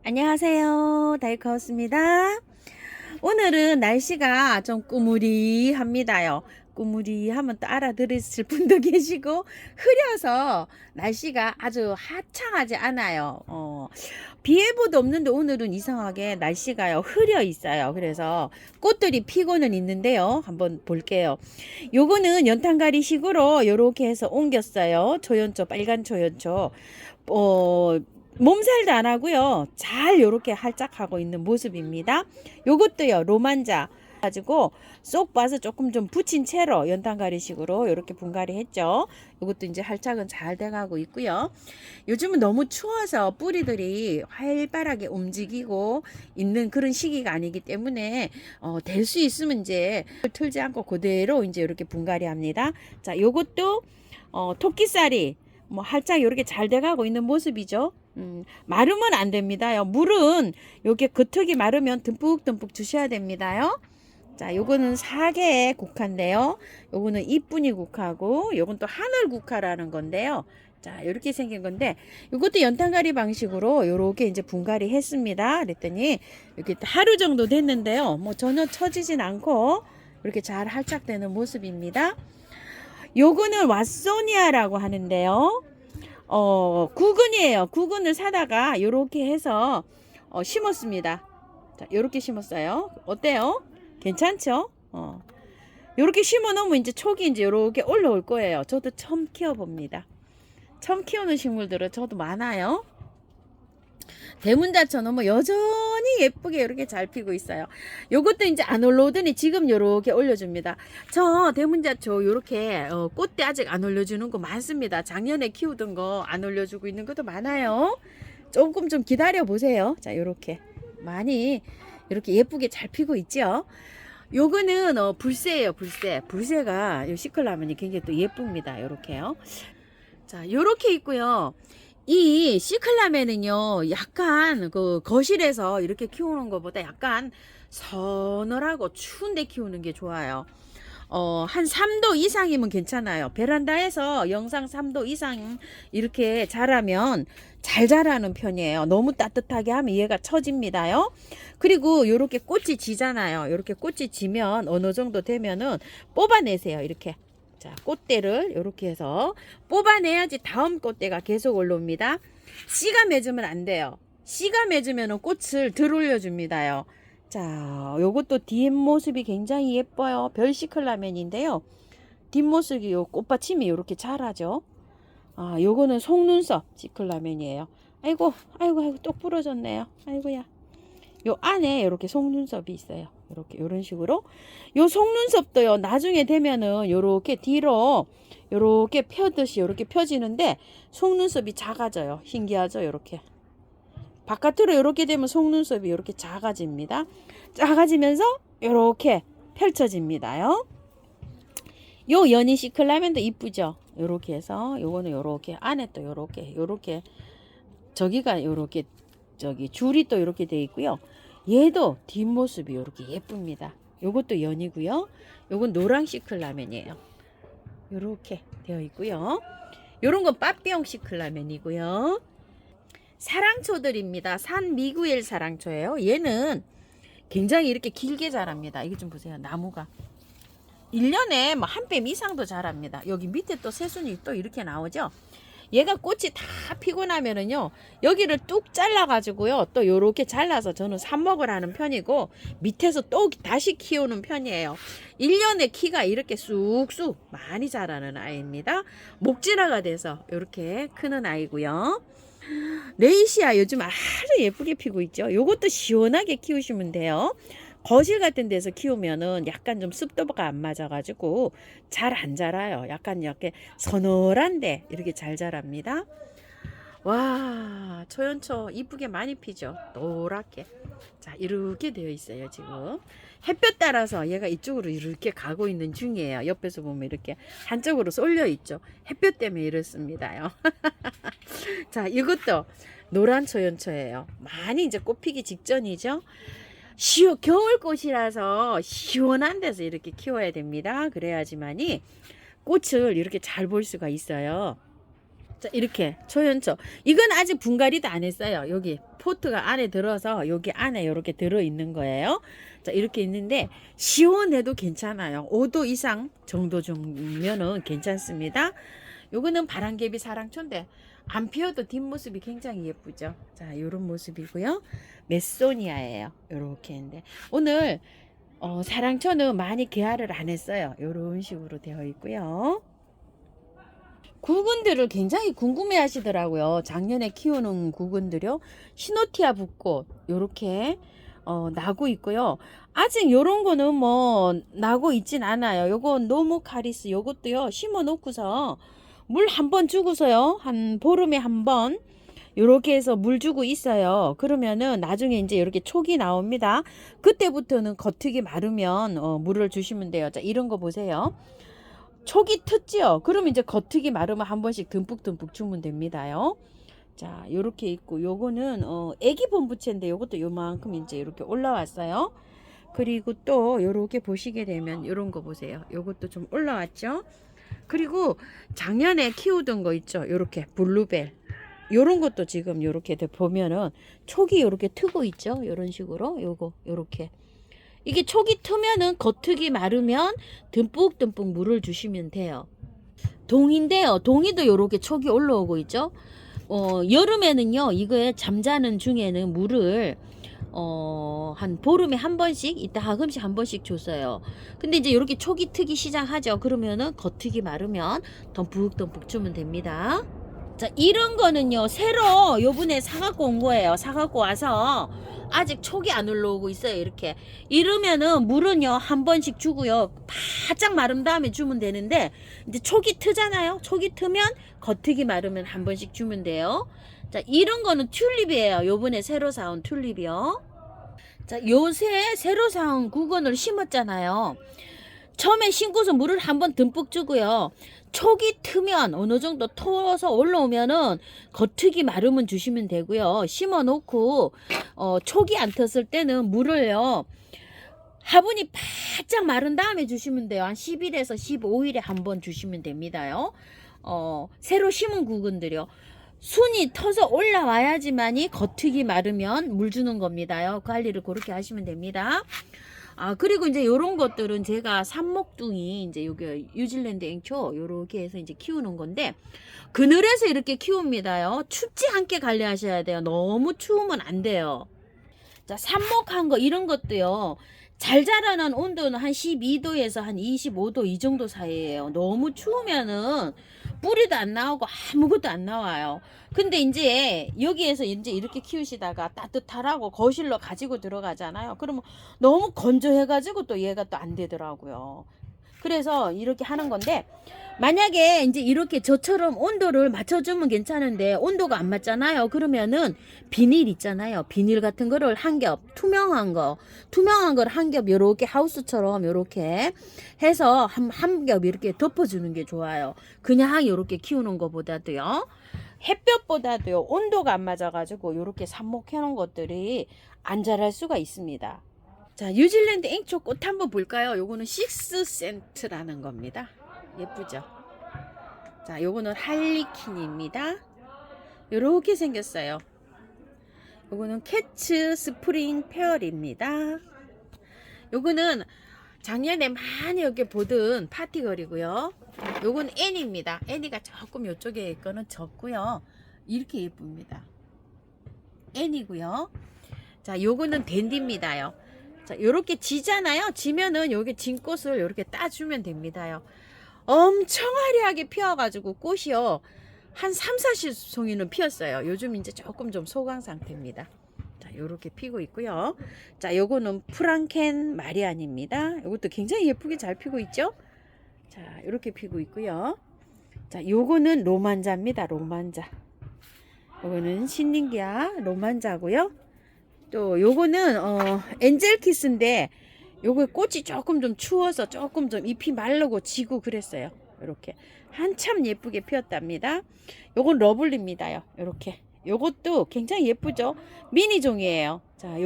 안녕하세요. 다이커스입니다. 오늘은 날씨가 좀 꾸무리합니다요. 꾸무리하면 또 알아들으실 분도 계시고 흐려서 날씨가 아주 화창하지 않아요. 비 예보도 없는데 오늘은 이상하게 날씨가요 흐려 있어요. 그래서 꽃들이 피고는 있는데요. 한번 볼게요. 요거는 연탄가리식으로 요렇게 해서 옮겼어요. 초연초, 빨간 초연초. 어, 몸살도 안 하고요. 잘 요렇게 활짝하고 있는 모습입니다. 요것도요. 로만자 가지고 쏙 봐서 조금 좀 붙인 채로 연탄가리식으로 이렇게 분갈이 했죠. 이것도 이제 활착은 잘 돼가고 있고요. 요즘은 너무 추워서 뿌리들이 활발하게 움직이고 있는 그런 시기가 아니기 때문에 될 수 있으면 이제 틀지 않고 그대로 이제 이렇게 분갈이 합니다. 자, 요것도 토끼살이 뭐 활짝 이렇게 잘 돼가고 있는 모습이죠. 마르면 안 됩니다요. 물은 요게 겉흙이 마르면 듬뿍듬뿍 주셔야 됩니다요. 자, 요거는 사계의 국화인데요. 요거는 이쁜이 국화고, 요건 또 하늘 국화라는 건데요. 자, 이렇게 생긴 건데, 이것도 연탄가리 방식으로 요렇게 이제 분갈이 했습니다. 그랬더니, 이렇게 하루 정도 됐는데요. 뭐 전혀 처지진 않고, 이렇게 잘 활착되는 모습입니다. 요거는 왓소니아라고 하는데요. 구근이에요. 구근을 사다가 요렇게 해서 심었습니다. 자, 요렇게 심었어요. 어때요? 괜찮죠? 요렇게 심어 놓으면 이제 촉이 이제 요렇게 올라올 거예요. 저도 처음 키워봅니다. 처음 키우는 식물들은 저도 많아요. 대문자처는 뭐 여전히 예쁘게 이렇게 잘 피고 있어요. 요것도 이제 안 올라오더니 지금 요렇게 올려줍니다. 저 대문자초 요렇게 꽃대 아직 안 올려주는 거 많습니다. 작년에 키우던 거 안 올려주고 있는 것도 많아요. 조금 좀 기다려 보세요. 자, 요렇게 많이 이렇게 예쁘게 잘 피고 있죠. 요거는 불새예요. 불새가 요 시클라면이 굉장히 또 예쁩니다. 요렇게요. 자, 요렇게 있고요. 이 시클라멘은요, 약간 그 거실에서 이렇게 키우는 것보다 약간 서늘하고 추운데 키우는 게 좋아요. 한 3도 이상이면 괜찮아요. 베란다에서 영상 3도 이상 이렇게 자라면 잘 자라는 편이에요. 너무 따뜻하게 하면 얘가 처집니다요. 그리고 요렇게 꽃이 지잖아요. 요렇게 꽃이 지면 어느 정도 되면은 뽑아내세요. 이렇게. 자, 꽃대를 이렇게 해서 뽑아내야지 다음 꽃대가 계속 올라옵니다. 씨가 맺으면 안 돼요. 씨가 맺으면 꽃을 덜 올려줍니다요. 자, 요것도 뒷모습이 굉장히 예뻐요. 별시클라멘인데요. 뒷모습이 요 꽃받침이 이렇게 자라죠. 아, 요거는 속눈썹 시클라멘이에요. 아이고, 또 부러졌네요. 아이고야. 요 안에 이렇게 속눈썹이 있어요. 이렇게 이런 식으로 요 속눈썹도요 나중에 되면은 요렇게 뒤로 요렇게 펴듯이 요렇게 펴지는데 속눈썹이 작아져요. 신기하죠? 요렇게 바깥으로 요렇게 되면 속눈썹이 요렇게 작아집니다. 작아지면서 요렇게 펼쳐집니다요. 요 연이 시클라멘도 이쁘죠? 요렇게 해서 요거는 요렇게 안에 또 요렇게 저기가 요렇게 저기 줄이 또 이렇게 돼 있고요. 얘도 뒷모습이 이렇게 예쁩니다. 요것도 연이고요. 요건 노랑 시클라멘이에요. 요렇게 되어 있고요. 요런 건 빠삐용 시클라멘이고요. 사랑초들입니다. 산 미구엘 사랑초예요. 얘는 굉장히 이렇게 길게 자랍니다. 이거 좀 보세요. 나무가 1년에 뭐 한 뺨 이상도 자랍니다. 여기 밑에 또 새순이 또 이렇게 나오죠. 얘가 꽃이 다 피고 나면은요 여기를 뚝 잘라 가지고요 또 요렇게 잘라서 저는 삽목을 하는 편이고 밑에서 또 다시 키우는 편이에요. 1년에 키가 이렇게 쑥쑥 많이 자라는 아이입니다. 목질화가 돼서 이렇게 크는 아이고요. 레이시아 요즘 아주 예쁘게 피고 있죠. 요것도 시원하게 키우시면 돼요. 거실 같은 데서 키우면은 약간 좀 습도가 안 맞아가지고 잘 안 자라요. 약간 이렇게 서늘한데 이렇게 잘 자랍니다. 와, 초연초 이쁘게 많이 피죠. 노랗게. 자, 이렇게 되어 있어요, 지금. 햇볕 따라서 얘가 이쪽으로 이렇게 가고 있는 중이에요. 옆에서 보면 이렇게 한쪽으로 쏠려 있죠. 햇볕 때문에 이렇습니다요. 자, 이것도 노란 초연초예요. 많이 이제 꽃피기 직전이죠. 겨울꽃이라서 시원한 데서 이렇게 키워야 됩니다. 그래야지만이 꽃을 이렇게 잘 볼 수가 있어요. 자, 이렇게 초연초. 이건 아직 분갈이도 안 했어요. 여기 포트가 안에 들어서 여기 안에 이렇게 들어있는 거예요. 자, 이렇게 있는데 시원해도 괜찮아요. 5도 이상 정도 정도면은 괜찮습니다. 요거는 바람개비 사랑초인데 안 피어도 뒷모습이 굉장히 예쁘죠. 자, 요런 모습이고요. 메소니아예요. 요렇게 했는데 오늘 사랑초는 많이 개화를 안 했어요. 요런 식으로 되어 있고요. 구근들을 굉장히 궁금해 하시더라고요. 작년에 키우는 구근들요. 시노티아 붓꽃 요렇게 나고 있고요. 아직 요런 거는 뭐 나고 있진 않아요. 요거 노모카리스 요것도요. 심어 놓고서 물 한 번 주고서요. 한 보름에 한 번 요렇게 해서 물 주고 있어요. 그러면은 나중에 이제 이렇게 촉이 나옵니다. 그때부터는 겉흙이 마르면 물을 주시면 돼요. 자, 이런 거 보세요. 촉이 트지요. 그러면 이제 겉흙이 마르면 한 번씩 듬뿍듬뿍 주면 됩니다요. 자, 요렇게 있고 요거는 애기 본부채인데 요것도 요만큼 이제 이렇게 올라왔어요. 그리고 또 요렇게 보시게 되면 요런 거 보세요. 요것도 좀 올라왔죠. 그리고 작년에 키우던 거 있죠. 요렇게 블루벨. 요런 것도 지금 요렇게 보면은 촉이 요렇게 트고 있죠. 요런 식으로 요거 요렇게 이게 촉이 트면은 겉흙이 마르면 듬뿍듬뿍 물을 주시면 돼요. 동인데요. 동이도 요렇게 촉이 올라오고 있죠. 여름에는요. 이거에 잠자는 중에는 물을 한 보름에 한 번씩 이따 가끔씩 한 번씩 줬어요. 근데 이제 이렇게 촉이 트기 시작하죠. 그러면은 겉흙이 마르면 덤뿍덤뿍 주면 됩니다. 자, 이런 거는요. 새로 요번에 사갖고 온 거예요. 사갖고 와서 아직 촉이 안 올라오고 있어요. 이렇게 이러면은 물은요 한 번씩 주고요 바짝 마른 다음에 주면 되는데 이제 촉이 트잖아요. 촉이 트면 겉흙이 마르면 한 번씩 주면 돼요. 자, 이런 거는 튤립이에요. 요번에 새로 사온 튤립이요. 자, 요새 새로 사온 구근을 심었잖아요. 처음에 심고서 물을 한번 듬뿍 주고요. 촉이 트면 어느 정도 터서 올라오면은 겉흙이 마르면 주시면 되고요. 심어 놓고 촉이 안 텄을 때는 물을요. 화분이 바짝 마른 다음에 주시면 돼요. 한 10일에서 15일에 한번 주시면 됩니다요. 새로 심은 구근들이요. 순이 터서 올라와야지만이 겉흙이 마르면 물 주는 겁니다요. 관리를 그렇게 하시면 됩니다. 그리고 이제 요런 것들은 제가 삽목둥이 이제 요게 뉴질랜드 앵초 요렇게 해서 이제 키우는 건데 그늘에서 이렇게 키웁니다요. 춥지 않게 관리하셔야 돼요. 너무 추우면 안 돼요. 자, 삽목한 거 이런 것도요. 잘 자라는 온도는 한 12도에서 한 25도 이 정도 사이에요. 너무 추우면은 뿌리도 안 나오고 아무것도 안 나와요. 근데 이제 여기에서 이제 이렇게 키우시다가 따뜻하라고 거실로 가지고 들어가잖아요. 그러면 너무 건조해가지고 또 얘가 또 안 되더라고요. 그래서 이렇게 하는 건데 만약에 이제 이렇게 저처럼 온도를 맞춰주면 괜찮은데 온도가 안 맞잖아요. 그러면은 비닐 있잖아요. 비닐 같은 거를 한 겹, 투명한 걸 한 겹 요렇게 하우스처럼 요렇게 해서 한 겹 이렇게 덮어주는 게 좋아요. 그냥 요렇게 키우는 것보다도요. 햇볕보다도요. 온도가 안 맞아가지고 요렇게 삽목해 놓은 것들이 안 자랄 수가 있습니다. 자, 뉴질랜드 앵초 꽃 한번 볼까요? 요거는 6센트라는 겁니다. 예쁘죠? 자, 요거는 할리퀸입니다. 요렇게 생겼어요. 요거는 캐츠 스프링 페어입니다. 요거는 작년에 많이 이렇게 보던 파티걸이고요. 요건 애니입니다. 애니가 조금 요쪽에 있거는 적고요. 이렇게 예쁩니다. 애니고요. 자, 요거는 댄디입니다요. 자, 요렇게 지잖아요. 지면은 여기 진 꽃을 요렇게 따주면 됩니다요. 엄청 화려하게 피어가지고 꽃이요. 한 3, 40송이는 피었어요. 요즘 이제 조금 좀 소강 상태입니다. 자, 요렇게 피고 있고요. 자, 요거는 프랑켄 마리안입니다. 요것도 굉장히 예쁘게 잘 피고 있죠? 자, 요렇게 피고 있고요. 자, 요거는 로만자입니다. 로만자. 요거는 신nin기아 로만자고요. 또 요거는 엔젤키스인데 요거 꽃이 조금 좀 추워서 조금 좀 잎이 마르고 지고 그랬어요. 이렇게 한참 예쁘게 피었답니다. 요건 러블리입니다요. 이렇게 요것도 굉장히 예쁘죠. 미니종이에요. 자,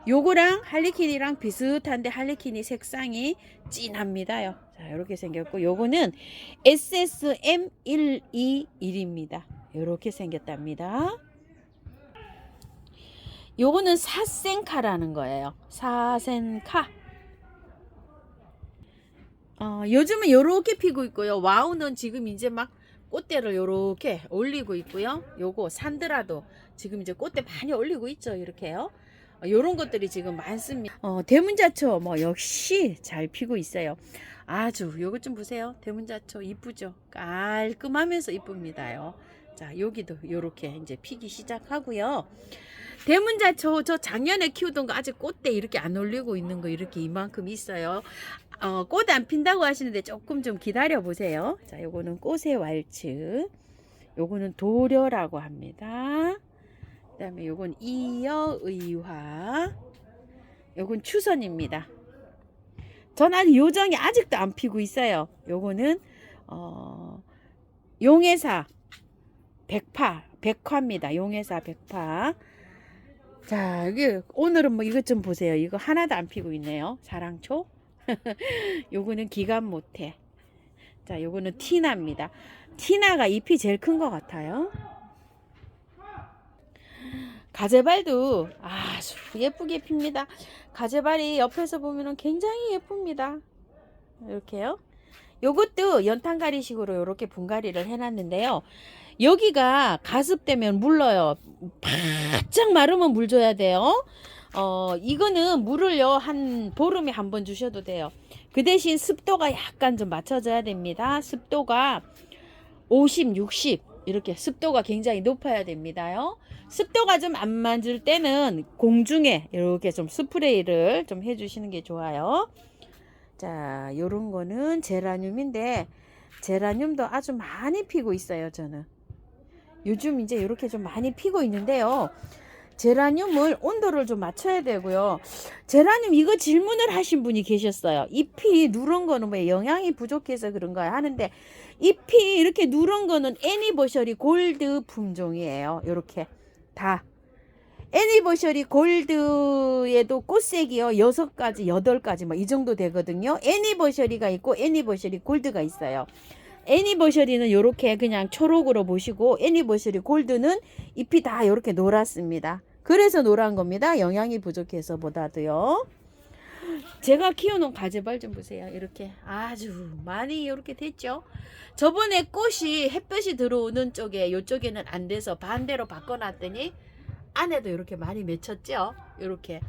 요거랑 할리퀸이랑 비슷한데 할리퀸이 색상이 진합니다요. 자, 이렇게 생겼고 요거는 SSM121입니다. 이렇게 생겼답니다. 요거는 사센카라는 거예요. 사센카. 요즘은 요렇게 피고 있고요. 와우는 지금 이제 막 꽃대를 요렇게 올리고 있고요. 요거 산드라도 지금 이제 꽃대 많이 올리고 있죠. 이렇게요. 요런 것들이 지금 많습니다. 대문자초 뭐 역시 잘 피고 있어요. 아주 요것 좀 보세요. 대문자초 이쁘죠? 깔끔하면서 이쁩니다요. 자, 여기도 요렇게 이제 피기 시작하고요. 대문자초 저 작년에 키우던 거 아직 꽃대 이렇게 안 올리고 있는 거 이렇게 이만큼 있어요. 꽃 안 핀다고 하시는데 조금 좀 기다려 보세요. 자, 요거는 꽃의 왈츠, 요거는 도려라고 합니다. 그 다음에 요건 이여의화, 요건 추선입니다. 전안 요정이 아직도 안 피고 있어요. 요거는 용해사 백화입니다. 용해사 백화. 자, 여기 오늘은 뭐 이것 좀 보세요. 이거 하나도 안 피고 있네요. 사랑초. 요거는 기간 못해. 자, 요거는 티나입니다. 티나가 잎이 제일 큰 것 같아요. 가재발도 아주 예쁘게 핍니다. 가재발이 옆에서 보면 굉장히 예쁩니다. 이렇게요. 요것도 연탄가리식으로 이렇게 분갈이를 해놨는데요. 여기가 가습되면 물러요. 바짝 마르면 물 줘야 돼요. 이거는 물을요 한 보름에 한 번 주셔도 돼요. 그 대신 습도가 약간 좀 맞춰져야 됩니다. 습도가 50, 60 이렇게 습도가 굉장히 높아야 됩니다요. 습도가 좀 안 맞을 때는 공중에 이렇게 좀 스프레이를 좀 해주시는 게 좋아요. 자, 요런 거는 제라늄인데 제라늄도 아주 많이 피고 있어요. 저는 요즘 이제 이렇게 좀 많이 피고 있는데요. 제라늄을 온도를 좀 맞춰야 되고요. 제라늄 이거 질문을 하신 분이 계셨어요. 잎이 누런 거는 왜 영양이 부족해서 그런가요? 하는데 잎이 이렇게 누런 거는 애니버셔리 골드 품종이에요. 이렇게 다. 애니버셔리 골드에도 꽃색이요 6가지 8가지 뭐 이 정도 되거든요. 애니버셔리가 있고 애니버셔리 골드가 있어요. 애니버셔리는 이렇게 그냥 초록으로 보시고 애니버셔리 골드는 잎이 다 이렇게 노랗습니다. 그래서 노란 겁니다. 영양이 부족해서 보다도요. 제가 키워놓은 가재발 좀 보세요. 이렇게 아주 많이 이렇게 됐죠. 저번에 꽃이 햇볕이 들어오는 쪽에 이쪽에는 안 돼서 반대로 바꿔놨더니 안에도 이렇게 많이 맺혔죠. 이렇게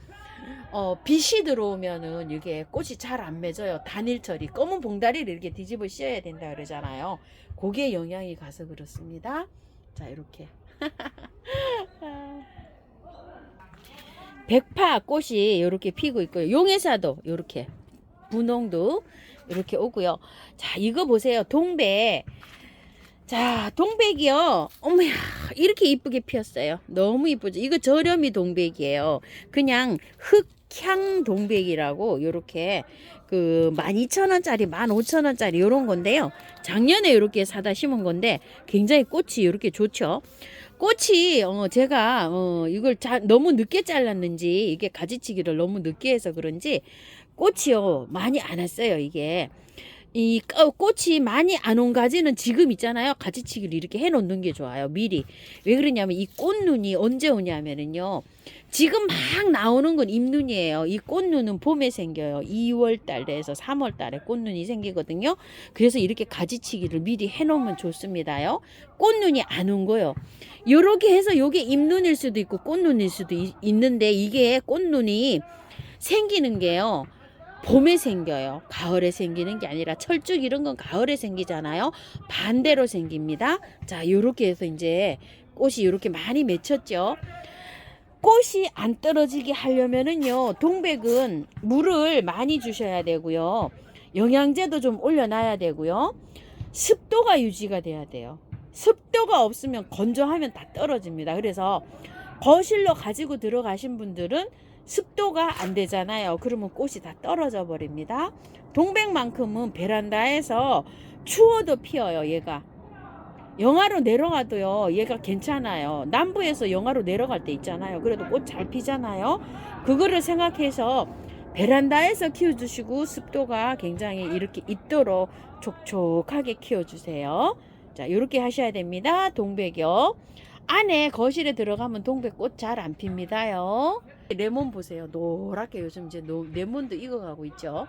빛이 들어오면은 이게 꽃이 잘 안 맺어요. 단일 처리 검은 봉다리를 이렇게 뒤집어 씌워야 된다 그러잖아요. 그게 영향이 가서 그렇습니다. 자, 이렇게 백파 꽃이 이렇게 피고 있고요. 용해사도 이렇게 분홍도 이렇게 오고요. 자, 이거 보세요. 동백. 자, 동백이요. 어머야, 이렇게 이쁘게 피었어요. 너무 이쁘죠. 이거 저렴이 동백이에요. 그냥 흑향 동백이라고 요렇게 그 12,000원짜리 15,000원짜리 요런 건데요. 작년에 이렇게 사다 심은 건데 굉장히 꽃이 이렇게 좋죠. 꽃이 제가 이걸 너무 늦게 잘랐는지 이게 가지치기를 너무 늦게 해서 그런지 꽃이요 많이 안 왔어요. 이게 이 꽃이 많이 안 온 가지는 지금 있잖아요. 가지치기를 이렇게 해 놓는 게 좋아요. 미리. 왜 그러냐면 이 꽃눈이 언제 오냐면은요. 지금 막 나오는 건 잎눈이에요. 이 꽃눈은 봄에 생겨요. 2월 달에서 3월 달에 꽃눈이 생기거든요. 그래서 이렇게 가지치기를 미리 해 놓으면 좋습니다요. 꽃눈이 안 온 거요. 요렇게 해서 요게 잎눈일 수도 있고 꽃눈일 수도 있는데 이게 꽃눈이 생기는 게요. 봄에 생겨요. 가을에 생기는 게 아니라 철쭉 이런 건 가을에 생기잖아요. 반대로 생깁니다. 자, 요렇게 해서 이제 꽃이 요렇게 많이 맺혔죠. 꽃이 안 떨어지게 하려면은요. 동백은 물을 많이 주셔야 되고요. 영양제도 좀 올려놔야 되고요. 습도가 유지가 돼야 돼요. 습도가 없으면 건조하면 다 떨어집니다. 그래서 거실로 가지고 들어가신 분들은 습도가 안 되잖아요. 그러면 꽃이 다 떨어져 버립니다. 동백만큼은 베란다에서 추워도 피어요. 얘가 영하로 내려가도요 얘가 괜찮아요. 남부에서 영하로 내려갈 때 있잖아요. 그래도 꽃 잘 피잖아요. 그거를 생각해서 베란다에서 키워주시고 습도가 굉장히 이렇게 있도록 촉촉하게 키워주세요. 자, 이렇게 하셔야 됩니다. 동백이요. 안에 거실에 들어가면 동백꽃 잘 안 핍니다요. 레몬 보세요. 노랗게 요즘 이제 레몬도 익어가고 있죠.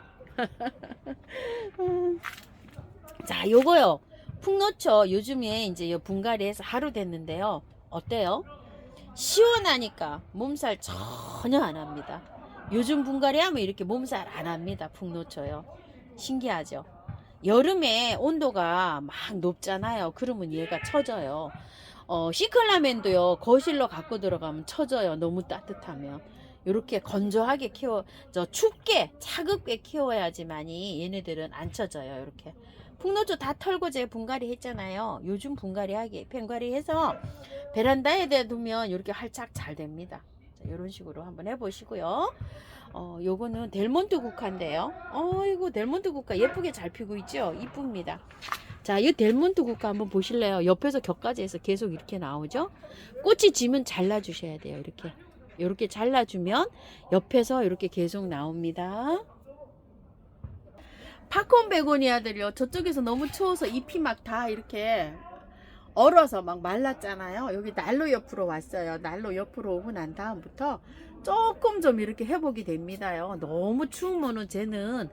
자, 요거요. 풍노초 요즘에 이제 요 분갈이해서 하루 됐는데요. 어때요? 시원하니까 몸살 전혀 안 합니다. 요즘 분갈이 하면 이렇게 몸살 안 합니다. 풍노초요. 신기하죠? 여름에 온도가 막 높잖아요. 그러면 얘가 처져요. 시클라멘도요. 거실로 갖고 들어가면 처져요. 너무 따뜻하면. 이렇게 건조하게 춥게 차갑게 키워야지만이 얘네들은 안 처져요. 이렇게 풍노초 다 털고 제가 분갈이 했잖아요. 요즘 분갈이 해서 베란다에 두면 이렇게 활짝 잘 됩니다. 자, 이런 식으로 한번 해보시고요. 요거는 델몬트 국화인데요. 이거 델몬트 국화 예쁘게 잘 피고 있죠? 이쁩니다. 자, 이 델몬트 국화 한번 보실래요? 옆에서 격까지 해서 계속 이렇게 나오죠? 꽃이 지면 잘라주셔야 돼요. 이렇게 잘라주면 옆에서 이렇게 계속 나옵니다. 팝콘 베고니아들이요. 저쪽에서 너무 추워서 잎이 막 다 이렇게 얼어서 막 말랐잖아요. 여기 난로 옆으로 왔어요. 난로 옆으로 오고 난 다음부터 조금 좀 이렇게 회복이 됩니다요. 너무 추우면은 쟤는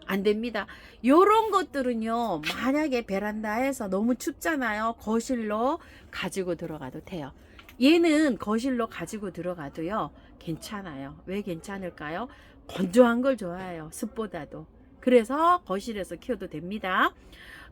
안 됩니다. 요런 것들은요, 만약에 베란다에서 너무 춥잖아요. 거실로 가지고 들어가도 돼요. 얘는 거실로 가지고 들어가도요, 괜찮아요. 왜 괜찮을까요? 건조한 걸 좋아해요. 습보다도. 그래서 거실에서 키워도 됩니다.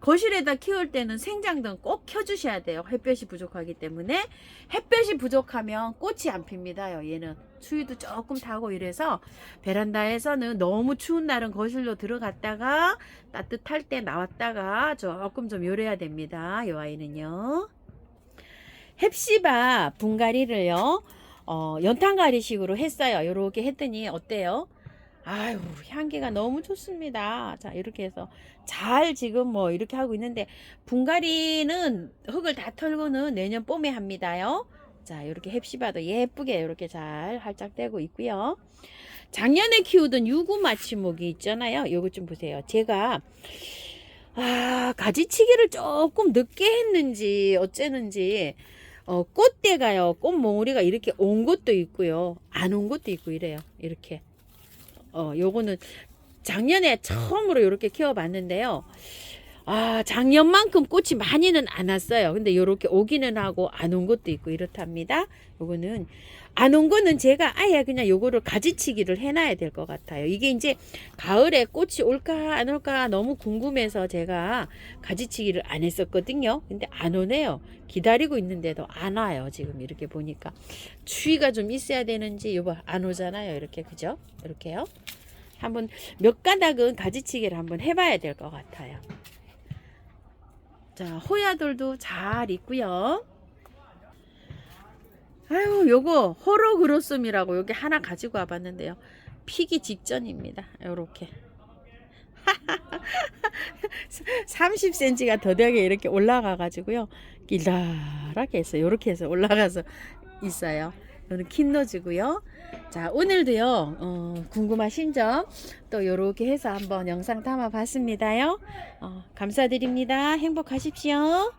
거실에다 키울 때는 생장등 꼭 켜주셔야 돼요. 햇볕이 부족하기 때문에. 햇볕이 부족하면 꽃이 안 핍니다요. 얘는 추위도 조금 타고 이래서 베란다에서는 너무 추운 날은 거실로 들어갔다가 따뜻할 때 나왔다가 조금 좀 요래야 됩니다. 이 아이는요. 햅시바 분갈이를요. 연탄가리식으로 했어요. 요렇게 했더니 어때요? 아유, 향기가 너무 좋습니다. 자, 이렇게 해서 잘 지금 뭐 이렇게 하고 있는데 분갈이는 흙을 다 털고는 내년 봄에 합니다요. 자, 이렇게 햅시바도 예쁘게 이렇게 잘 활짝되고 있고요. 작년에 키우던 유구마치목이 있잖아요. 요거 좀 보세요. 제가 가지치기를 조금 늦게 했는지 어째는지 꽃대가요. 꽃몽우리가 이렇게 온 것도 있고요. 안 온 것도 있고 이래요. 이렇게. 요거는 작년에 처음으로 이렇게 키워봤는데요. 작년만큼 꽃이 많이는 안 왔어요. 근데 요렇게 오기는 하고 안 온 것도 있고 이렇답니다. 요거는 안 온 거는 제가 아예 그냥 요거를 가지치기를 해놔야 될 것 같아요. 이게 이제 가을에 꽃이 올까 안 올까 너무 궁금해서 제가 가지치기를 안 했었거든요. 근데 안 오네요. 기다리고 있는데도 안 와요. 지금 이렇게 보니까 추위가 좀 있어야 되는지 요거 안 오잖아요. 이렇게 그죠? 이렇게요. 한번 몇 가닥은 가지치기를 한번 해봐야 될 것 같아요. 자, 호야돌도 잘 있고요. 아유, 요거 호로그로썸이라고 여기 하나 가지고 와봤는데요. 피기 직전입니다. 요렇게 30cm가 더 되게 이렇게 올라가 가지고요. 길다랗게 해서 요렇게 해서 올라가서 있어요. 이거는 킨노즈고요. 자, 오늘도요 궁금하신 점 또 요렇게 해서 한번 영상 담아 봤습니다요. 감사드립니다. 행복하십시오.